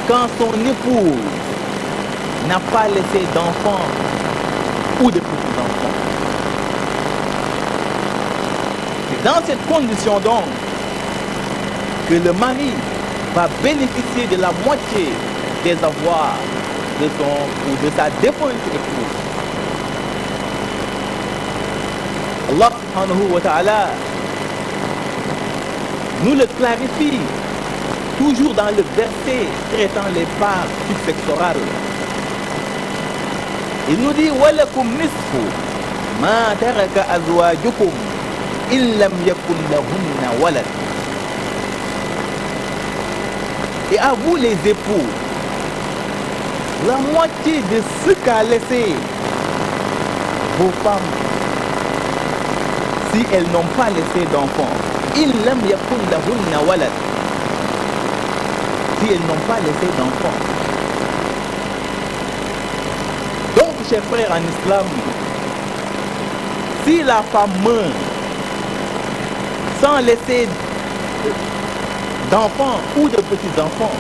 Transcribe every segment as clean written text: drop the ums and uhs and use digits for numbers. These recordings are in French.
quand son épouse n'a pas laissé d'enfants ou de petits-enfants. C'est dans cette condition donc que le mari va bénéficier de la moitié des avoirs de son ou de sa défunte épouse. Allah subhanahu wa ta'ala nous le clarifie toujours dans le verset traitant les parts successorales. Il nous dit وَلَكُمْ نِصْفُ مَا تَرَكَ أَزْوَاجُكُمْ إِنْ لَمْ يَكُنْ لَهُنَّ وَلَدٌ. Et à vous les époux, la moitié de ce qu'a laissé vos femmes si elles n'ont pas laissé d'enfants. إِنْ لَمْ يَكُنْ لَهُنَّ وَلَدٌ. Si elles n'ont pas laissé d'enfants. Donc, chers frères en islam, si la femme meurt sans laisser d'enfants ou de petits-enfants,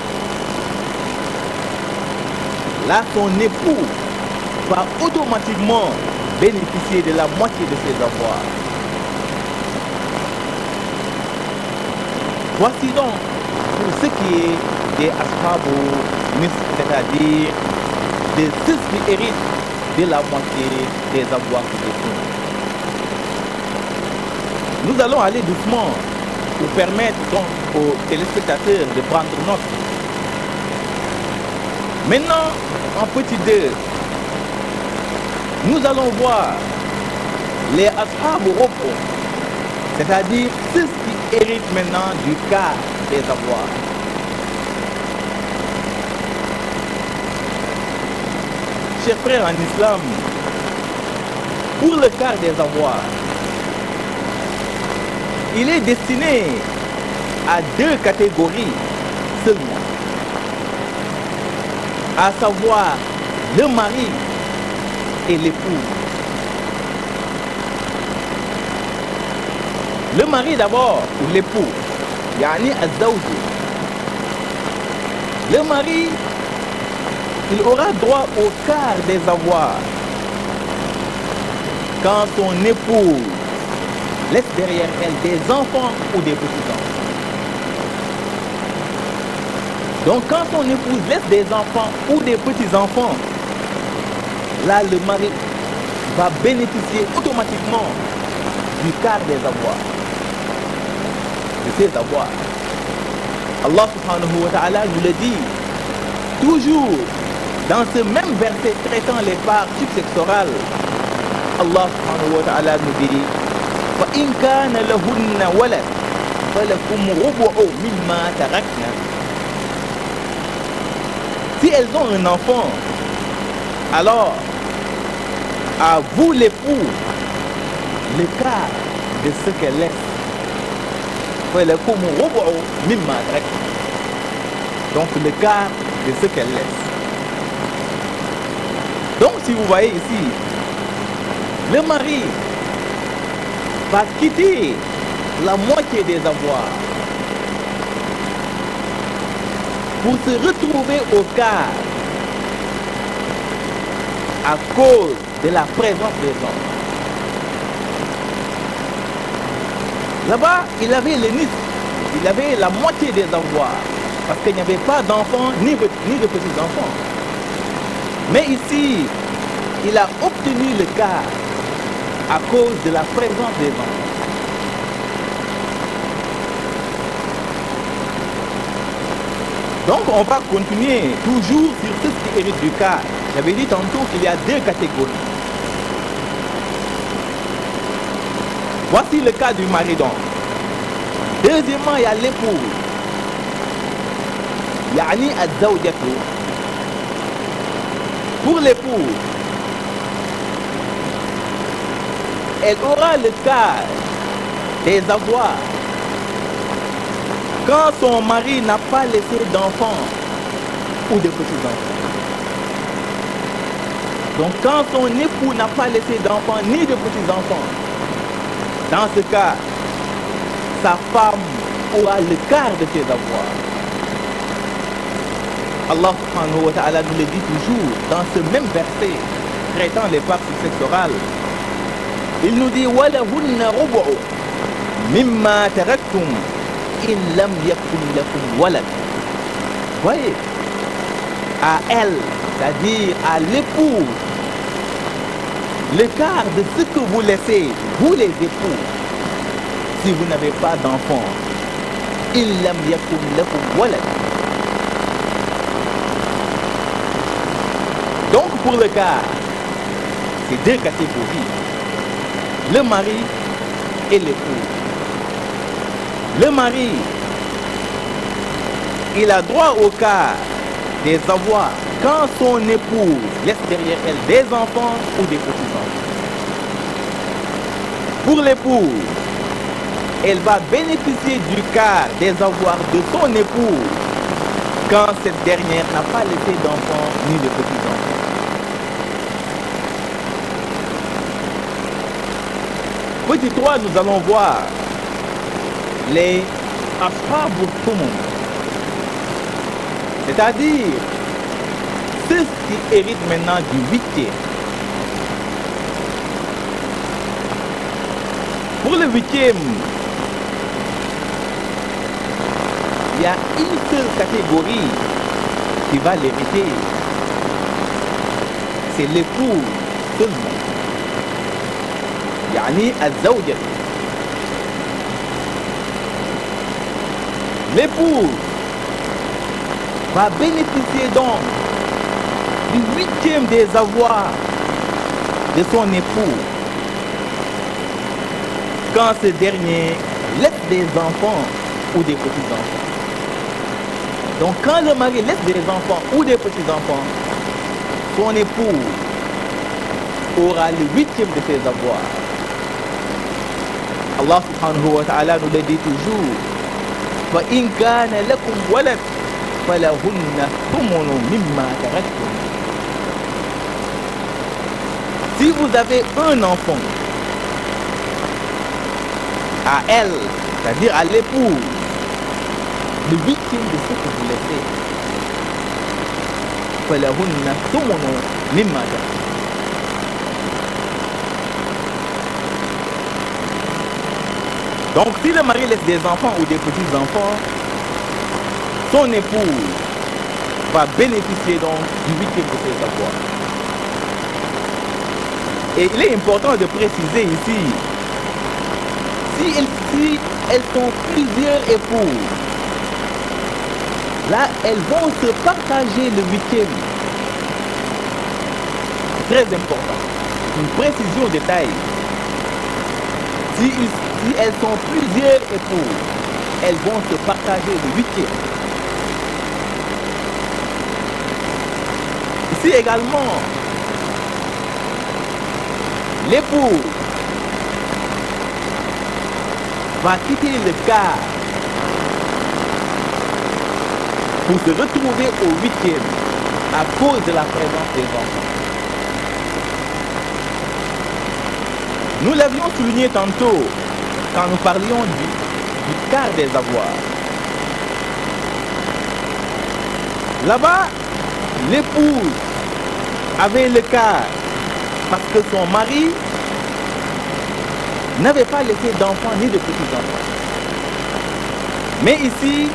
là, son époux va automatiquement bénéficier de la moitié de ses avoirs. Voici donc pour ce qui est des ashabu nisf, c'est-à-dire de ceux qui héritent de la moitié des avoirs de l'époux. Nous allons aller doucement pour permettre donc aux téléspectateurs de prendre note. Maintenant, en petit 2, nous allons voir les ashabu rubu, c'est-à-dire ceux qui héritent maintenant du quart des avoirs. Chers frères en islam, pour le quart des avoirs, il est destiné à 2 catégories seulement, à savoir le mari et l'épouse. Le mari d'abord, ou l'époux, yani az-zawj. Le mari, il aura droit au quart des avoirs quand son épouse laisse derrière elle des enfants ou des petits-enfants. Donc quand son épouse laisse des enfants ou des petits-enfants, là le mari va bénéficier automatiquement du quart des avoirs, de ses avoirs. Allah subhanahu wa ta'ala nous le dit toujours dans ce même verset traitant les parts successorales. Allah subhanahu wa ta'ala nous dit فَإِنْ كَانَ لَهُنَّ وَلَدٌ فَلَكُمْ رُبُعُ مِمَّا تَرَكْنَ. Si elles ont un enfant, alors à vous l'époux, le quart de ce qu'elle laisse. فَلَكُمْ رُبُعُ مِمَّا تَرَكْنَ. Donc le quart de ce qu'elle laisse. Donc si vous voyez ici, le mari va quitter la moitié des avoirs pour se retrouver au quart à cause de la présence des hommes. Là-bas, il avait le nisf, il avait la moitié des avoirs, parce qu'il n'y avait pas d'enfants ni de petits-enfants. Mais ici, il a obtenu le quart à cause de la présence des enfants. Donc on va continuer toujours sur ceux qui héritent du quart. J'avais dit tantôt qu'il y a 2 catégories. Voici le cas du mari donc. Deuxièmement, il y a l'épouse. Yani az-zawjatu. Pour l'épouse, elle aura le quart des avoirs quand son mari n'a pas laissé d'enfants ou de petits-enfants. Donc quand son époux n'a pas laissé d'enfants ni de petits-enfants, dans ce cas, sa femme aura le quart de ses avoirs. Allah subhanahu wa ta'ala nous le dit toujours dans ce même verset traitant les parties sectorales. Il nous dit وَلَهُنَّ رُبُعُ مِمَّا تَرَكْتُمْ إِنْ لَمْ يَكُنْ لَكُمْ وَلَدٌ. Voyez, à elle, c'est-à-dire à l'épouse, le quart de ce que vous laissez, vous les époux, si vous n'avez pas d'enfant. إِنْ لَمْ يَكُنْ لَكُمْ وَلَدٌ. Donc pour le quart, c'est deux catégories, le mari et l'épouse. Le mari, il a droit au quart des avoirs quand son épouse laisse derrière elle des enfants ou des petits-enfants. Pour l'épouse, elle va bénéficier du quart des avoirs de son épouse quand cette dernière n'a pas laissé d'enfants ni de petits-enfants. Petit 3, nous allons voir les Ashabul Thumun, c'est-à-dire ceux qui héritent maintenant du huitième. Pour le huitième, il y a une seule catégorie qui va l'hériter, c'est l'épouse seulement. يعني الزوجة. L'épouse va bénéficier donc du huitième des avoirs de son époux quand ce dernier laisse des enfants ou des petits-enfants. Donc quand le mari laisse des enfants ou des petits-enfants, son époux aura le huitième de ses avoirs. Allah subhanahu wa ta'ala nous le dit toujours. فَإِنْ كَانَ لَكُمْ وَلَدٌ فَلَهُنَّ ثُمُنُ مِمَّا تَرَكْتُمْ. Si vous avez un enfant, à elle, c'est-à-dire à l'épouse, le huitième de ce que vous laissez, فَلَهُنَّ ثُمُنُ مِمَّا تَرَكْتُمْ. Donc si le mari laisse des enfants ou des petits-enfants, son épouse va bénéficier donc du huitième de ses avoirs. Et il est important de préciser ici, si elles sont plusieurs épouses, là elles vont se partager le huitième. Très important, une précision de taille. Si elles sont plusieurs épouses, elles vont se partager le huitième. Ici également, l'épouse va quitter le quart pour se retrouver au huitième à cause de la présence des enfants. Nous l'avions souligné tantôt quand nous parlions du quart des avoirs. Là-bas, l'épouse avait le quart parce que son mari n'avait pas laissé d'enfants ni de petits-enfants. Mais ici,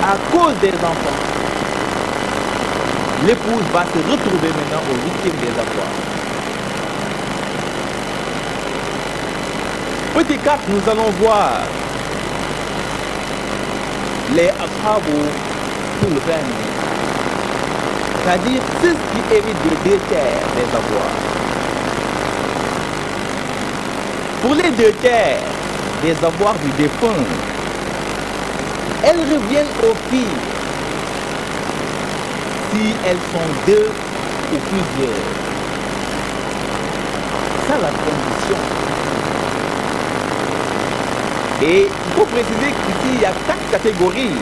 à cause des enfants, l'épouse va se retrouver maintenant au huitième des avoirs. Petit 4, nous allons voir les ashabul thuluthain, c'est-à-dire ceux qui héritent de 2 tiers des avoirs. Pour les 2 tiers des avoirs du défunt, elles reviennent aux filles si elles sont 2 ou plusieurs. C'est la condition. Et il faut préciser qu'ici, il y a 4 catégories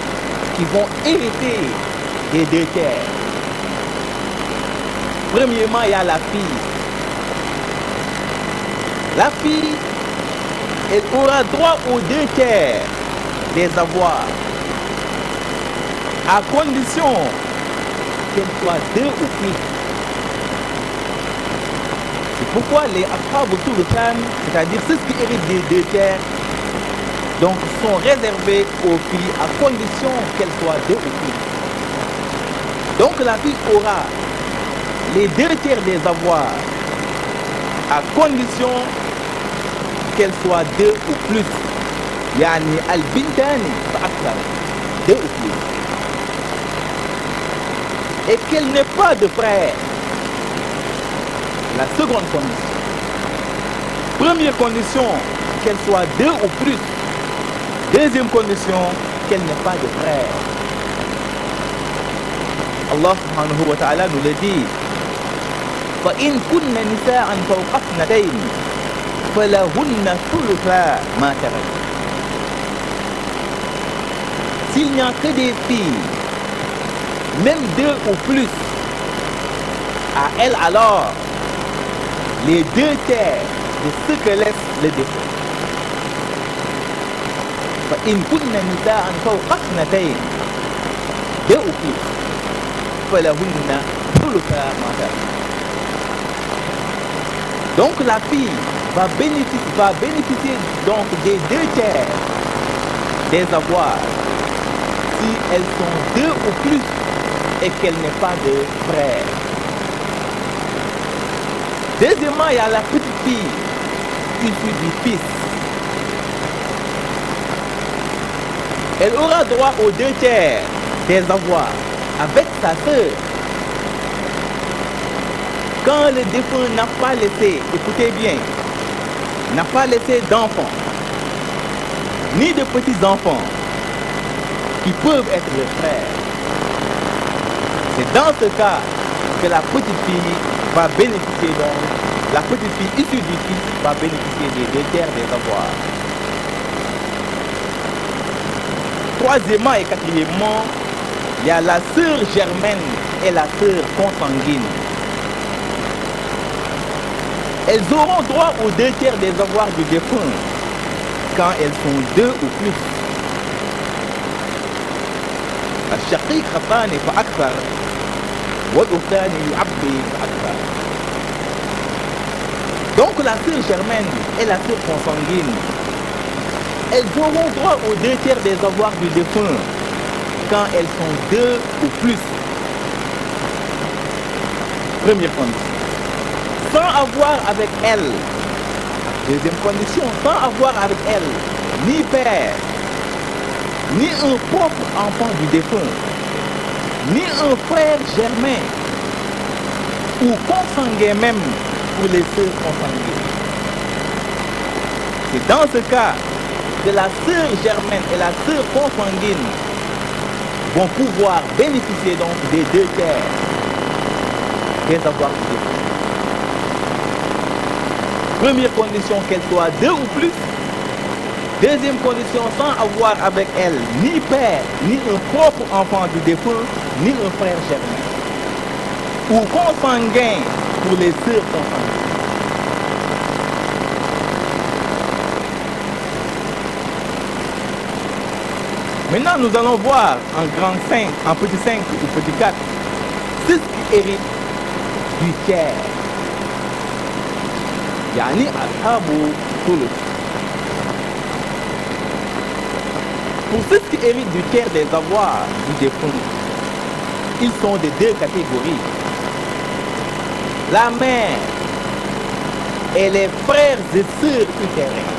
qui vont hériter des 2 tiers. Premièrement, il y a la fille. La fille, elle aura droit aux 2 tiers des avoirs à condition qu'elle soit 2 ou plus. C'est pourquoi les Ashab al-Thuluth, c'est-à-dire ceux qui héritent des 2 tiers, donc sont réservés aux filles à condition qu'elles soient 2 ou plus. Donc la fille aura les 2 tiers des avoirs à condition qu'elle soit 2 ou plus. Yani al-bintani fa'akthar, 2 ou plus. Et qu'elle n'ait pas de frère. La seconde condition. Première condition, qu'elle soit 2 ou plus. Deuxième condition, qu'elle n'ait pas de frère. Allah subhanahu wa ta'ala nous le dit. فَإِن كُنَّ نِسَاءً فَوْقَ اثْنَتَيْنِ فَلَهُنَّ ثُلُثَا مَا تَرَكَ. S'il n'y a que des filles, même 2 ou plus, à elles alors, les 2 tiers de ce que laisse le défunt. فَإِن كُنَّ نِسَاءً فَوْقَ اثْنَتَيْنِ 2 ou plus, فَلَهُنَّ ثُلُثَا مَا تَرَكَ. Donc la fille va bénéficier donc des 2 tiers des avoirs si elles sont 2 ou plus et qu'elle n'ait pas de frère. Deuxièmement, il y a la petite fille issue du fils. Elle aura droit aux 2 tiers des avoirs avec sa sœur. Quand le défunt n'a pas laissé, écoutez bien, n'a pas laissé d'enfants, ni de petits-enfants qui peuvent être les frères. C'est dans ce cas que la petite fille va bénéficier donc, la petite fille issue du fils va bénéficier des 2 tiers des avoirs. Troisièmement et quatrièmement, il y a la sœur germaine et la sœur consanguine. Elles auront droit aux 2 tiers des avoirs du défunt quand elles sont 2 ou plus. الشقيق الثاني فأكثر والأختان يعبي فأكثر. Donc la sœur germaine et la sœur consanguine, elles auront droit aux 2 tiers des avoirs du défunt quand elles sont 2 ou plus. Première condition. Sans avoir avec elle, deuxième condition, sans avoir avec elle ni père, ni un propre enfant du défunt, ni un frère germain ou consanguin même pour les sœurs consanguines. C'est dans ce cas que la sœur germaine et la sœur consanguine vont pouvoir bénéficier donc des 2 tiers des avoirs du défunt. Première condition, qu'elle soit 2 ou plus. Deuxième condition, sans avoir avec elle ni père, ni un propre enfant du défunt, ni un frère germain. Ou consanguin pour les sœurs consanguines. Maintenant, nous allons voir en grand 5, en petit 5 ou petit 4, ceux qui héritent du tiers. Yani ashabu thuluth. Pour ceux qui héritent du tiers des avoirs du défunt, ils sont de 2 catégories. La mère et les frères et sœurs utérins.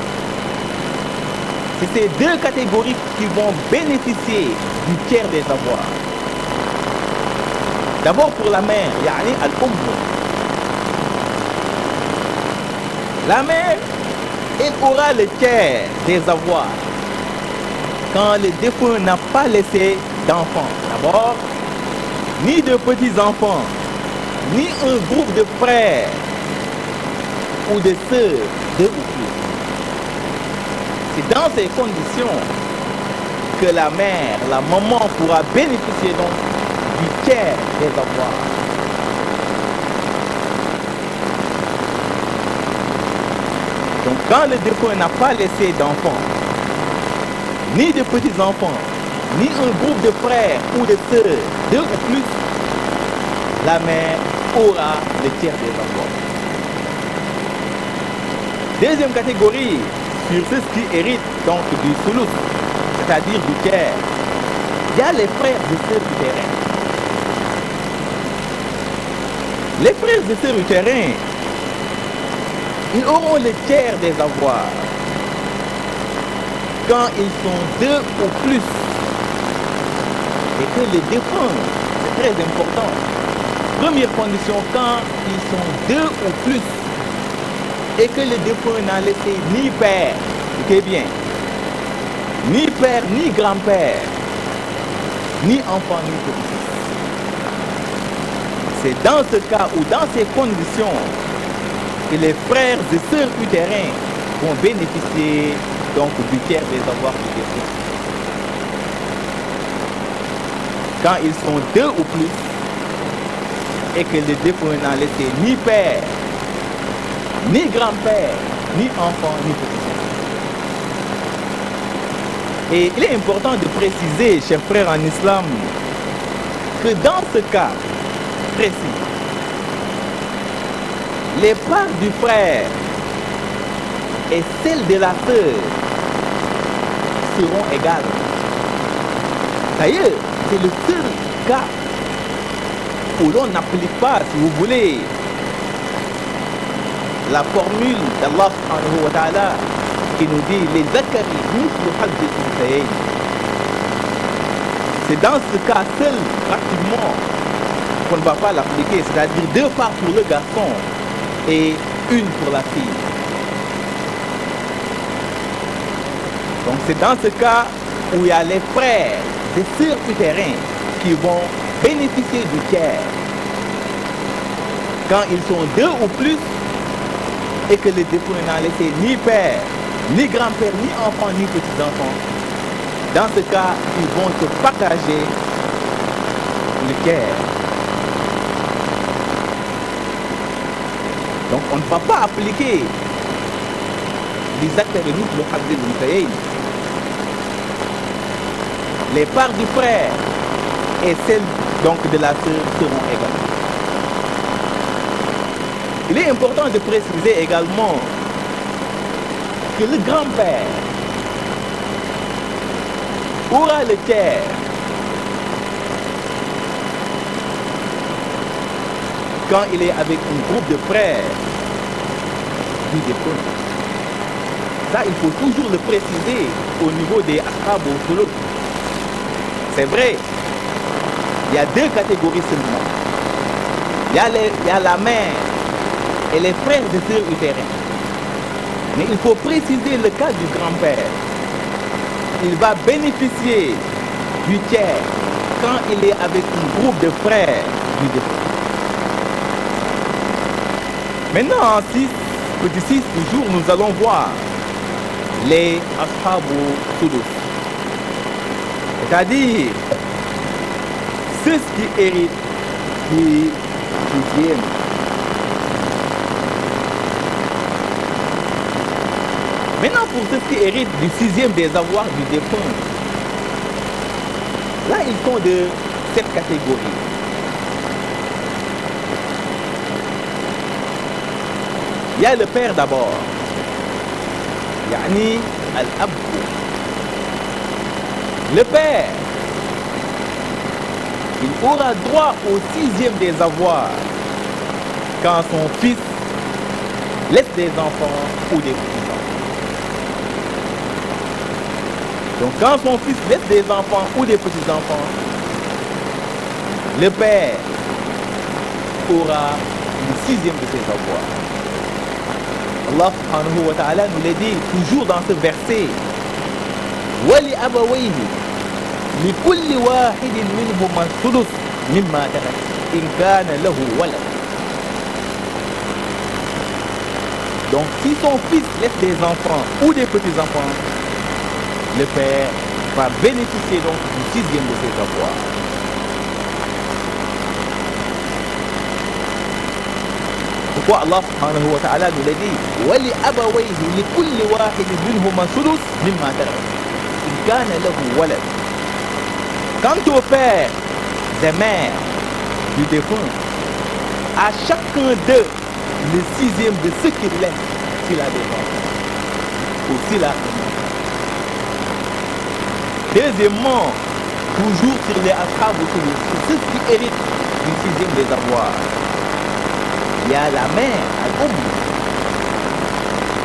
C'est ces 2 catégories qui vont bénéficier du tiers des avoirs. D'abord pour la mère, yani al-umm. La mère, elle aura le tiers des avoirs quand le défunt n'a pas laissé d'enfants. D'abord, ni de petits-enfants, ni un groupe de frères ou de sœurs, 2 ou plus. C'est dans ces conditions que la mère, la maman pourra bénéficier donc du tiers des avoirs. Donc quand le défunt n'a pas laissé d'enfants, ni de petits-enfants, ni un groupe de frères ou de sœurs, 2 ou plus, la mère aura le tiers des avoirs. Deuxième catégorie, sur ceux qui héritent donc du sulus, c'est-à-dire du tiers, il y a les frères et sœurs utérins. Les frères et sœurs utérins, ils auront le tiers des avoirs quand ils sont 2 ou plus et que le défunt, c'est très important. Première condition, quand ils sont 2 ou plus et que le défunt n'a laissé ni père, écoutez bien, ni père, ni grand-père, ni enfant, ni petit-fils. C'est dans ce cas ou dans ces conditions que les frères et sœurs utérins vont bénéficier donc du tiers des avoirs du défunt. Quand ils sont 2 ou plus et que le défunt n'a laissé ni père, ni grand-père, ni enfant, ni petit-fils. Et il est important de préciser, chers frères en islam, que dans ce cas précis, les parts du frère et celles de la sœur seront égales. D'ailleurs, c'est le seul cas où l'on n'applique pas, si vous voulez, la formule d'Allah subhanahu wa ta'ala qui nous dit les zakari mithlu haddi al-unthayayn. C'est dans ce cas seul, pratiquement, qu'on ne va pas l'appliquer, c'est-à-dire 2 parts pour le garçon et 1 pour la fille. Donc c'est dans ce cas où il y a les frères et sœurs utérins qui vont bénéficier du tiers. Quand ils sont 2 ou plus et que le défunt n'a laissé ni père, ni grand-père, ni enfant, ni petits-enfants, dans ce cas, ils vont se partager le tiers. Donc on ne va pas appliquer les actes de le hadith de l'Unthayayn. Les parts du frère et celles donc de la sœur seront égales. Il est important de préciser également que le grand-père aura le tiers quand il est avec un groupe de frères du défunt. Ça, il faut toujours le préciser au niveau des ashab ou sulus. C'est vrai, il y a 2 catégories seulement. Il y a la mère et les frères et sœurs utérins. Mais il faut préciser le cas du grand-père. Il va bénéficier du tiers quand il est avec un groupe de frères du défunt. Maintenant, en 6, petit 6 du jour, nous allons voir les ashabu sulus. C'est-à-dire ceux qui héritent du 6e. Maintenant, pour ceux qui héritent du 6e des avoirs du défunt, là, ils sont de cette catégorie. Il y a le père d'abord, yani al-abou. Le père, il aura droit au 6e des avoirs quand son fils laisse des enfants ou des petits-enfants. Donc quand son fils laisse des enfants ou des petits-enfants, le père aura le 6e de ses avoirs. Allah subhanahu wa ta'ala nous l'a dit toujours dans ce verset. Wali abawayhi li kulli wahidin minhum as-sudus mimma tarak in kana lahu walad. Donc si son fils laisse des enfants ou des petits-enfants, le père va bénéficier donc du 6e de ses avoirs. Pourquoi Allah subhanahu wa ta'ala nous l'a dit Wali abawayhi li kulli wahidin minhum as-sudus mimma tarak in kana lahu walad. Quant au père des mères du défunt, à chacun d'eux le sixième de ce qu'il laisse s'il a des enfants ou s'il a un enfant. Deuxièmement, toujours sur les ashab ou ceux qui héritent du sixième des avoirs, il y a la mère,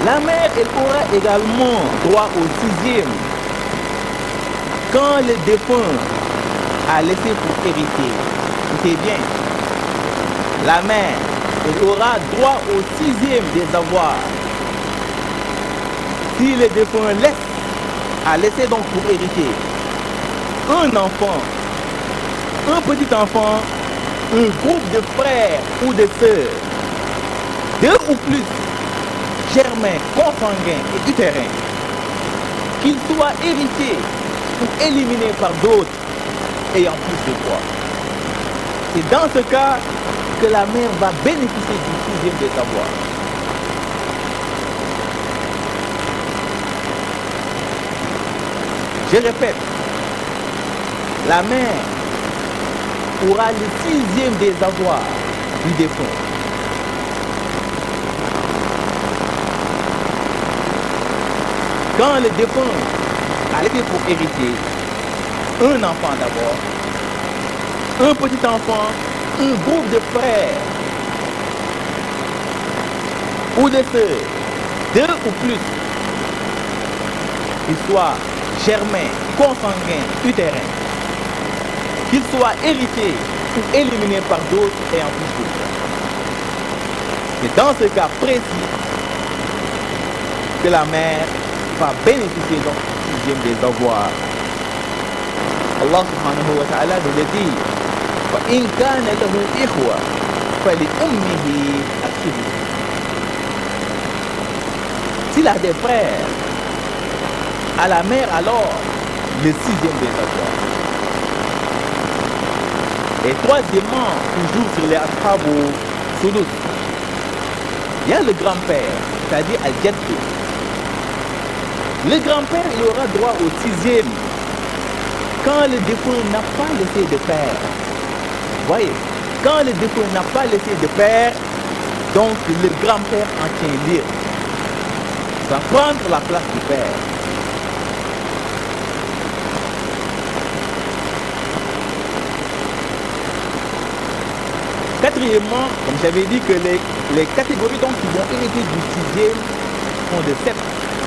la mère, elle aura également droit au sixième quand le défunt a laissé pour hériter. Écoutez bien, la mère, elle aura droit au sixième des avoirs si le défunt a laissé donc pour hériter un enfant, un petit enfant, un groupe de frères ou de sœurs, deux ou plus, germains, consanguins et utérins, qu'ils soient hérités ou éliminés par d'autres ayant plus de droits. C'est dans ce cas que la mère va bénéficier du sixième des avoirs. Je répète, la mère aura le sixième des avoirs du défunt. Quand le défunt a été pour hériter un enfant d'abord, un petit enfant, un groupe de frères ou de sœurs, deux ou plus, qu'ils soient germains, consanguins, utérins, qu'ils soient hérités ou éliminés par d'autres et en plus de ça. C'est dans ce cas précis que la mère va bénéficier donc du sixième des avoirs. Allah subhanahu wa ta'ala nous le dit, فَإِنْ كَانَ لَهُ إِخْوَةٌ فَلِأُمِّهِ السُّدُسُ. S'il a des frères, à la mère alors le sixième des avoirs. Et troisièmement, toujours sur les ashab ou sulus, il y a le grand-père, c'est-à-dire al-jaddu. Le grand-père, il aura droit au sixième quand le défunt n'a pas laissé de père. Voyez, quand le défunt n'a pas laissé de père, donc le grand-père en tient libre. Ça va prendre la place du père. Quatrièmement, comme j'avais dit que les catégories donc, qui vont hériter du sixième sont de 7.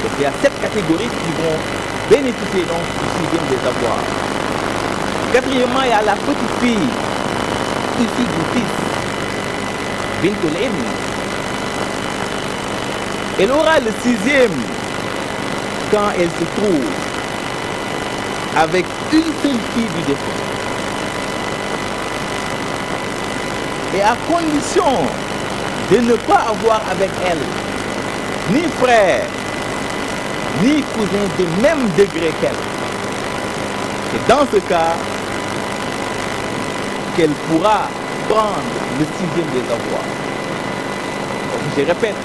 Donc il y a 7 catégories qui vont bénéficier donc du sixième des avoirs. Quatrièmement, il y a la petite fille issue du fils, Bintul Ibn. Elle aura le sixième quand elle se trouve avec une seule fille du défunt. Et à condition de ne pas avoir avec elle ni frère, ni cousin de même degré qu'elle. C'est dans ce cas qu'elle pourra prendre le sixième des avoirs. Donc, je répète,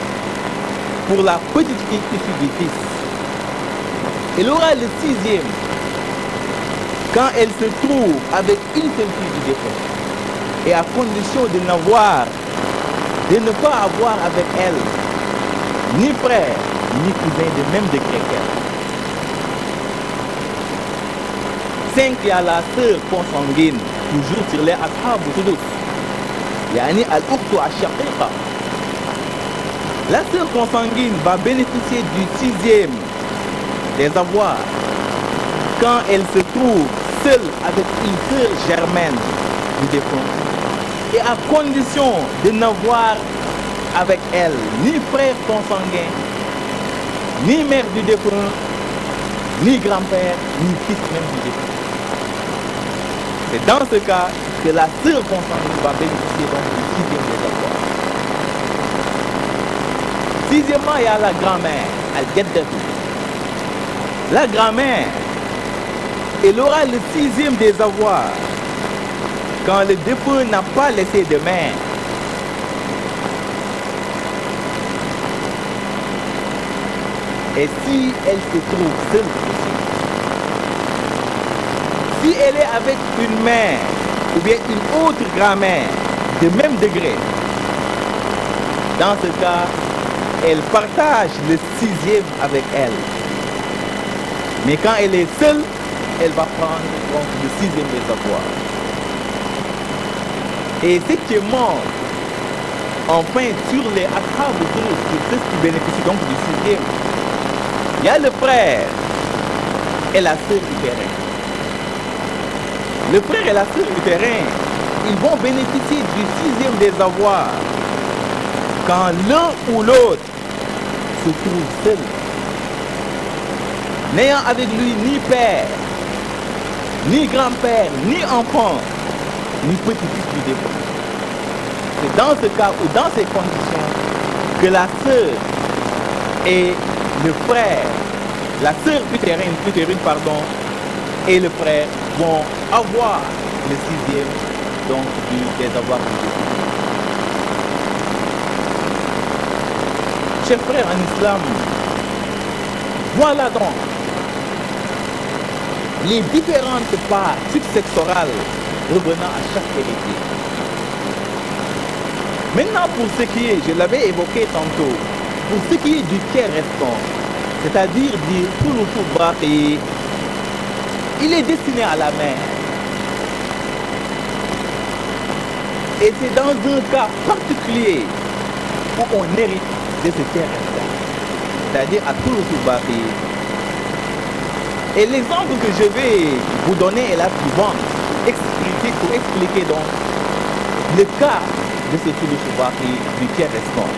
pour la petite fille issue du fils, elle aura le sixième quand elle se trouve avec une seule fille du défunt. Et à condition de ne pas avoir avec elle ni frère, ni cousin de même degré qu'elle. 5, il y a la sœur consanguine, toujours sur les ashab ou sulus. Yani al-ukhtu ash-shaqiqa. La sœur consanguine va bénéficier du sixième des avoirs quand elle se trouve seule avec une sœur germaine du défunt. Et à condition de n'avoir avec elle ni frère consanguin, ni mère du défunt, ni grand-père, ni fils même du défunt. C'est dans ce cas que la sœur consanguine va bénéficier donc du sixième des avoirs. Sixièmement, il y a la grand-mère, al-jaddatu. La grand-mère, elle aura le sixième des avoirs quand le défunt n'a pas laissé de mère. Et si elle se trouve seule aussi, Si elle est avec une mère ou bien une autre grand-mère de même degré, dans ce cas, elle partage le 6e avec elle. Mais quand elle est seule, elle va prendre donc le 6e des avoirs. Et ce qui manque, enfin, sur les attraves de ceux qui bénéficient donc du 6e, il y a le frère et la sœur utérine. Le frère et la sœur utérine, ils vont bénéficier du 6e des avoirs quand l'un ou l'autre se trouve seul, n'ayant avec lui ni père, ni grand-père, ni enfant, ni petit-fils du défunt. C'est dans ce cas ou dans ces conditions que la sœur et le frère, la sœur utérine, et le frère vont avoir le 6e donc des avoirs du défunt. Chers frères en islam, voilà donc les différentes parts successorales revenant à chaque héritier. Maintenant, pour ce qui est, je l'avais évoqué tantôt, pour ce qui est du tiers restant, c'est-à-dire du thuluth baqi, il est destiné à la mère. Et c'est dans un cas particulier où on hérite de ce tiers restant, c'est-à-dire à thuluth baqi. Et l'exemple que je vais vous donner est la suivante, pour expliquer donc le cas de ce thuluth baqi du tiers restant.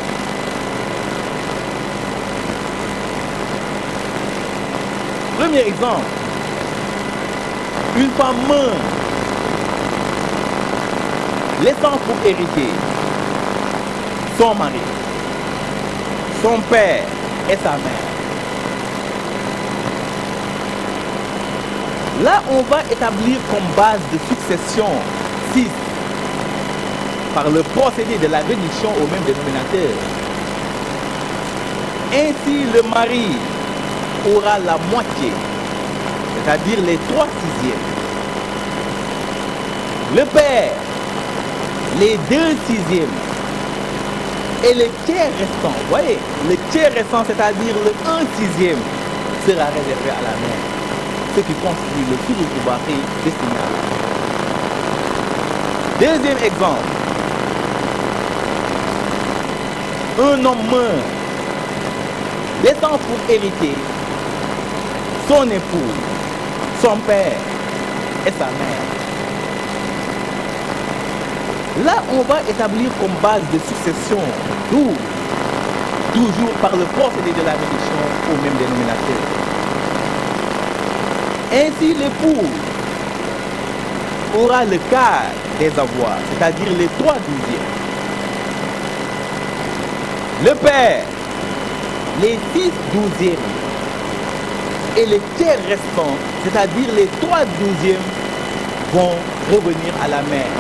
Premier exemple, une femme meurt, laissant pour hériter son mari, son père et sa mère. Là, on va établir comme base de succession 6 par le procédé de la réduction au même dénominateur. Ainsi, le mari aura la moitié, c'est-à-dire les 3/6. Le père, les 2/6. Et le tiers restant, vous voyez, le tiers restant, c'est-à-dire le 1/6, sera réservé à la mère, ce qui constitue le thuluth baqi destiné à la mère. Deuxième exemple, un homme meurt, laissant pour hériter son époux, son père et sa mère. Là, on va établir comme base de succession 12, toujours par le procédé de la réduction au même dénominateur. Ainsi, l'époux aura le quart des avoirs, c'est-à-dire les 3/12. Le père, les 6/12. Et les tiers restants, c'est-à-dire les 3/12, vont revenir à la mère,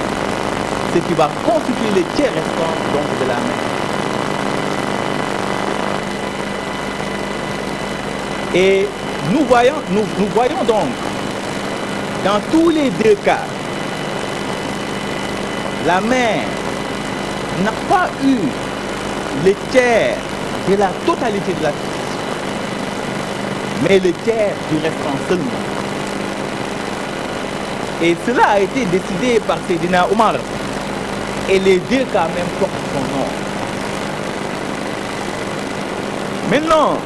ce qui va constituer les tiers restants donc de la mère. Et nous voyons donc dans tous les deux cas, la mère n'a pas eu le tiers de la totalité de la succession, mais le tiers du restant seulement. Et cela a été décidé par Seydina Omar. Et les deux cas même portent son nom. Maintenant,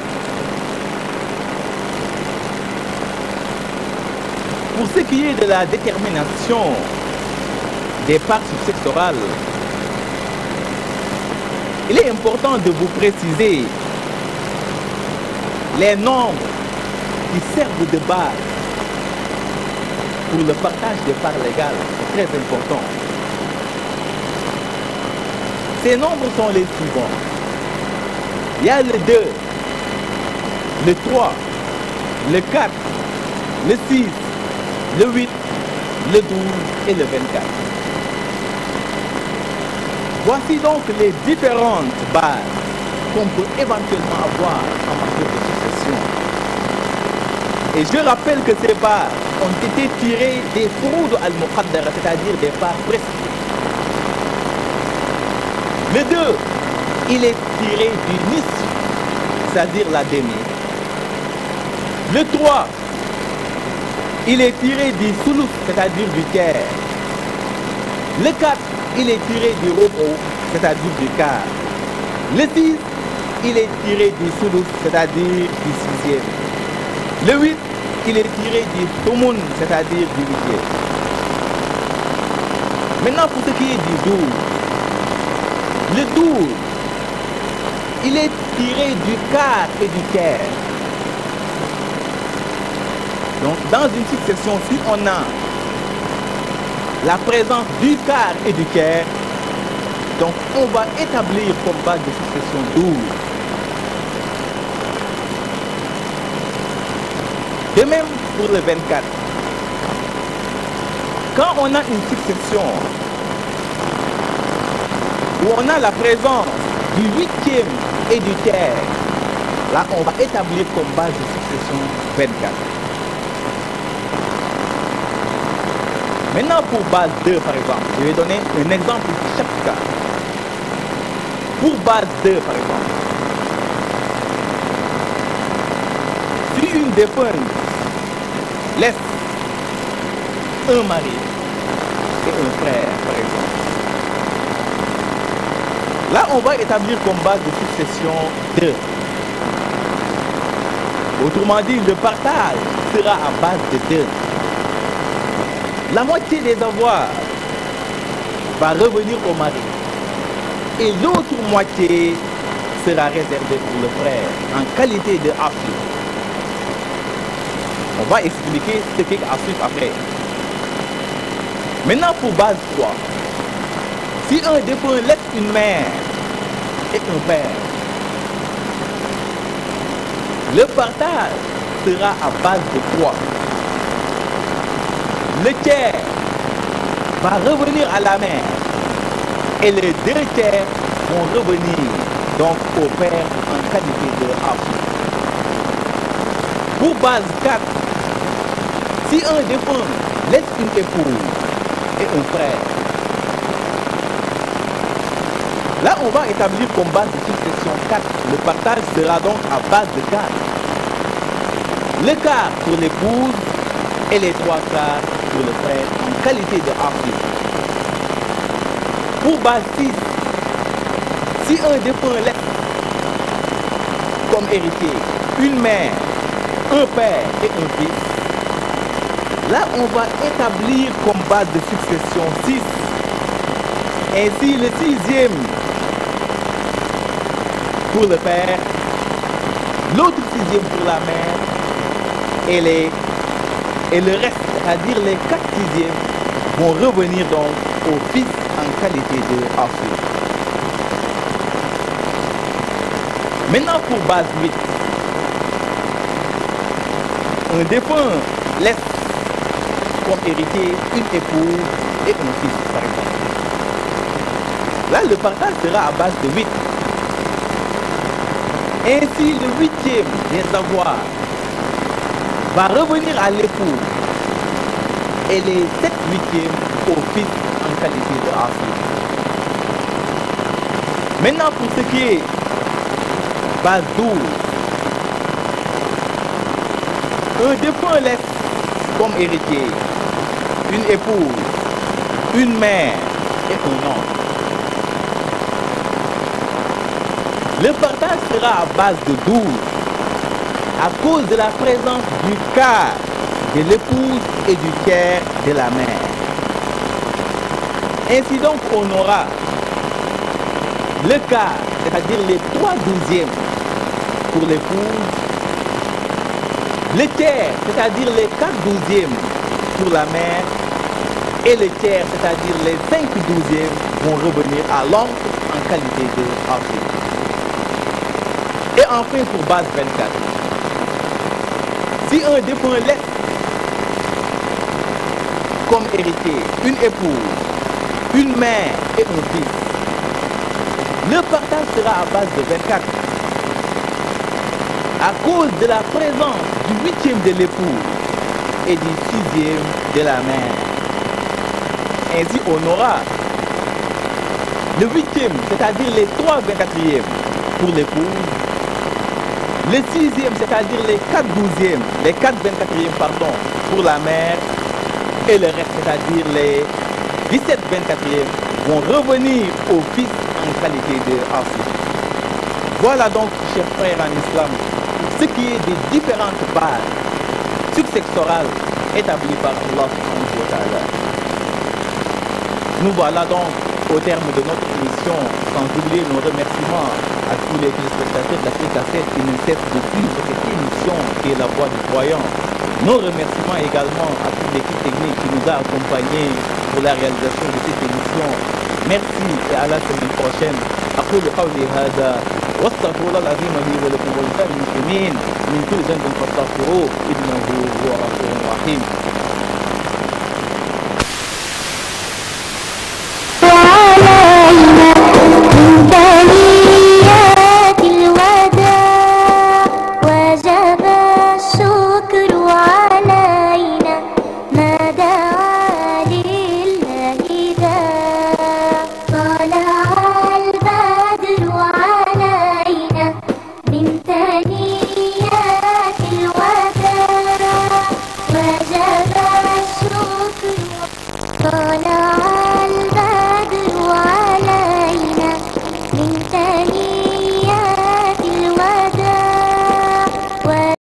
pour ce qui est de la détermination des parts successorales, il est important de vous préciser les nombres qui servent de base pour le partage des parts légales. C'est très important. Ces nombres sont les suivants. Il y a le 2, le 3, le 4, le 6, le 8, le 12 et le 24. Voici donc les différentes bases qu'on peut éventuellement avoir en matière de succession. Et je rappelle que ces bases ont été tirés des furud al-muqaddara, c'est-à-dire des parts prescrites. Le 2, il est tiré du nisf, c'est-à-dire la demi. Le 3, il est tiré du sulus, c'est-à-dire du tiers. Le 4, il est tiré du rubu, c'est-à-dire du quart. Le 6, il est tiré du sulus, c'est-à-dire du sixième. Le 8, il est tiré du thumun, c'est-à-dire du huitième. Maintenant, pour ce qui est du 12, le 12, il est tiré du quart et du tiers. Donc, dans une succession, si on a la présence du quart et du tiers, donc on va établir comme base de succession 12. De même pour le 24. Quand on a une succession où on a la présence du huitième et du tiers, là on va établir comme base de succession 24. Maintenant pour base 2 par exemple, je vais donner un exemple pour chaque cas. Pour base 2 par exemple, si une défunte laisse un mari et un frère par exemple, là on va établir comme base de succession 2. Autrement dit, le partage sera à base de 2. La moitié des avoirs va revenir au mari et l'autre moitié sera réservée pour le frère en qualité de asif. On va expliquer ce qu'est asif après. Maintenant pour base 3, si un défunt laisse une mère et un père, le partage sera à base de 3. Le tiers va revenir à la mère et les 2 tiers vont revenir donc au père en qualité de asif. Pour base 4, si un défunt laisse une épouse et un frère, là on va établir comme base de succession 4. Le partage sera donc à base de 4. Le quart pour l'épouse et les 3 quarts pour le frère en qualité de asif. Pour base 6, si un défunt laisse comme héritier une mère, un père et un fils, là on va établir comme base de succession 6. Ainsi le 6e pour le père, l'autre 6e pour la mère et le reste, c'est-à-dire les 4 6e vont revenir donc au fils en qualité de asif. Maintenant pour base 8, un défunt laisse comme héritier une épouse et un fils par exemple. Là le partage sera à base de 8. Ainsi le 8e des avoirs va revenir à l'époux et les 7 8e au fils en qualité de asif. Maintenant pour ce qui est base 12, un défunt laisse comme héritier une épouse, une mère et un oncle. Le partage sera à base de 12 à cause de la présence du quart de l'épouse et du tiers de la mère. Ainsi donc on aura le quart, c'est-à-dire les 3/12 pour l'épouse, le tiers, c'est-à-dire les 4/12 pour la mère, et le tiers, c'est-à-dire les 5/12 vont revenir à l'oncle en qualité de asif. Et enfin pour base 24, si un défunt laisse comme héritier une épouse, une mère et un fils, le partage sera à base de 24. À cause de la présence du 8e de l'épouse et du 6e de la mère. Ainsi, on aura le 8e, c'est-à-dire les 3 24e pour l'épouse, le 6e, c'est-à-dire les 4 12e, les 4 24e, pardon, pour la mère, et le reste, c'est-à-dire les 17 24e, vont revenir au fils en qualité de asli. Voilà donc, chers frères en islam, ce qui est des différentes bases successorales établies par Allah subhanahu wa ta'ala. Nous voilà donc au terme de notre émission, sans oublier nos remerciements à tous les téléspectateurs de la CK7 qui ne cessent de suivre cette émission qui est la voix du croyant. Nos remerciements également à toute l'équipe technique qui nous a accompagnés pour la réalisation de cette émission. Merci et à la semaine prochaine. أقول قولي هذا واستغفر الله العظيم لي ولكم ولسائر المسلمين من كل ذنب فاستغفروه إنه هو غفور رحيم.